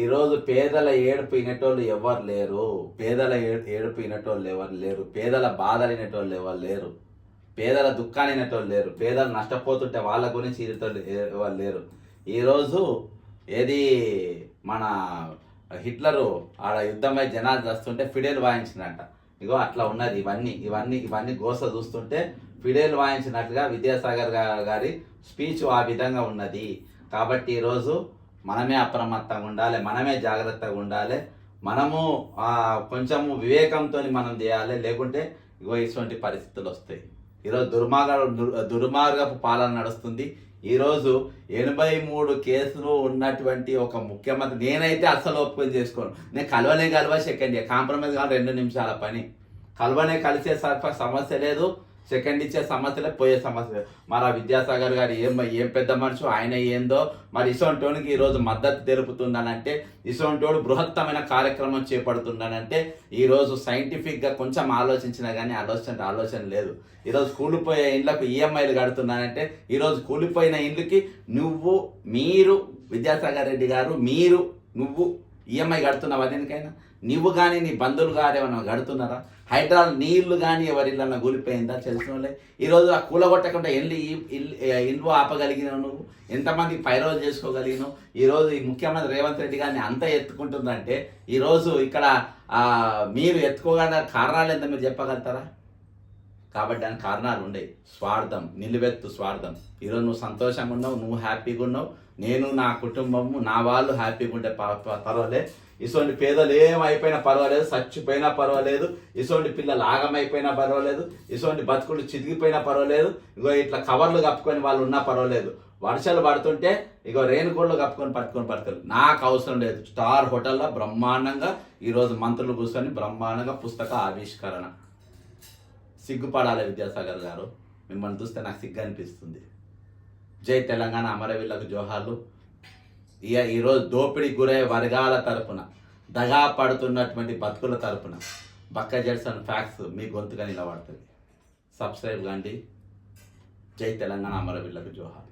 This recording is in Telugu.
ఈరోజు పేదల ఏడుపు వినేటోళ్ళు ఎవరు లేరు. పేదల ఏడుపు వినేటోళ్ళు ఎవరు లేరు. పేదల బాధలు వినేటోళ్ళు ఎవరు లేరు. పేదల దుఃఖాన్ని వినేటోళ్ళు లేరు. పేదలు నష్టపోతుంటే వాళ్ళ గురించి వినేటోళ్ళు ఎవరు లేరు. ఈరోజు ఏది మన హిట్లరు ఆడ యుద్ధమై జనాలు చేస్తుంటే ఫిడేల్ వాయించినట్ట. ఇగో అట్లా ఉన్నది. ఇవన్నీ గోస చూస్తుంటే ఫిడేల్ వాయించినట్టుగా విద్యాసాగర్ గారి స్పీచ్ ఆ విధంగా ఉన్నది. కాబట్టి ఈరోజు మనమే అప్రమత్తంగా ఉండాలి, మనమే జాగ్రత్తగా ఉండాలి, మనము కొంచెము వివేకంతో మనం చేయాలి. లేకుంటే ఇగో ఇటువంటి పరిస్థితులు వస్తాయి. ఈరోజు దుర్మార్గపు పాలన నడుస్తుంది. ఈరోజు 83 కేసులు ఉన్నటువంటి ఒక ముఖ్యమంత్రి నేనైతే అస్సలు ఒప్పుకొని చేసుకోను. నేను కలవ సెకండ్ కాంప్రమైజ్ కావాలి 2 నిమిషాల పని. కలిసే సమస్య లేదు, సెకండ్ ఇచ్చే సమస్యలే, పోయే సమస్య. మరి ఆ విద్యాసాగర్ గారు ఏం పెద్ద మనిషి, ఆయన ఏందో మరి ఇసొంటోనికి ఈరోజు మద్దతు తెలుపుతుందనంటే, ఇసొంటోడు బృహత్తమైన కార్యక్రమం చేపడుతుందనంటే ఈరోజు సైంటిఫిక్గా కొంచెం ఆలోచించినా కానీ ఆలోచన లేదు. ఈరోజు కూలిపోయే ఇండ్లకు ఈఎంఐలు కడుతున్నానంటే ఈరోజు కూలిపోయిన ఇండ్లకి మీరు విద్యాసాగర్ రెడ్డి గారు నువ్వు ఈఎంఐ కడుతున్నావు. దేనికైనా నువ్వు కానీ నీ బంధువులు గారు ఏమన్నా కడుతున్నారా? హైడ్రాల్ నీళ్లు కానీ ఎవరిళ్ళన్నా కూలిపోయిందా? తెలిసిన వాళ్ళే. ఈరోజు ఆ కూలగొట్టకుండా ఇల్లు ఆపగలిగినావు నువ్వు. ఎంతమంది పైరోజు చేసుకోగలిగినావు? ఈరోజు ఈ ముఖ్యమంత్రి రేవంత్ రెడ్డి గారిని అంత ఎత్తుకుంటుందంటే ఈరోజు ఇక్కడ మీరు ఎత్తుకోగల కారణాలు ఎంత మీరు చెప్పగలుగుతారా? కాబట్టి దానికి కారణాలు ఉండేవి. స్వార్థం, నిలువెత్తు స్వార్థం. ఈరోజు నువ్వు సంతోషంగా ఉన్నావు, నువ్వు హ్యాపీగా ఉన్నావు, నేను నా కుటుంబము నా వాళ్ళు హ్యాపీగా ఉంటే పర్వాలేదు. ఇటువంటి పేదలు ఏమైపోయినా పర్వాలేదు, చచ్చిపోయినా పర్వాలేదు, ఇటువంటి పిల్లలు ఆగమైపోయినా పర్వాలేదు, ఇటువంటి బతుకులు చితికిపోయినా పర్వాలేదు, ఇగో ఇట్లా కవర్లు కప్పుకొని వాళ్ళు ఉన్నా పర్వాలేదు. వర్షాలు పడుతుంటే ఇగో రేణుకోళ్ళు కప్పుకొని పట్టుకొని నాకు అవసరం లేదు. స్టార్ హోటల్లో బ్రహ్మాండంగా ఈరోజు మంత్రులు కూర్చొని బ్రహ్మాండంగా పుస్తక ఆవిష్కరణ. సిగ్గుపడాలి విద్యాసాగర్ గారు. మిమ్మల్ని చూస్తే నాకు సిగ్గు అనిపిస్తుంది. జై తెలంగాణ, అమరవీరులకు జోహార్లు. ఈరోజు దోపిడీకి గురయ్యే వర్గాల తరపున, దగా పడుతున్నటువంటి బతుకుల తరపున బక్క జెడ్సన్ ఫ్యాక్స్ మీ గొంతుగా నిలబడుతుంది. సబ్స్క్రైబ్ కాండి. జై తెలంగాణ, అమరవీరులకు జోహార్.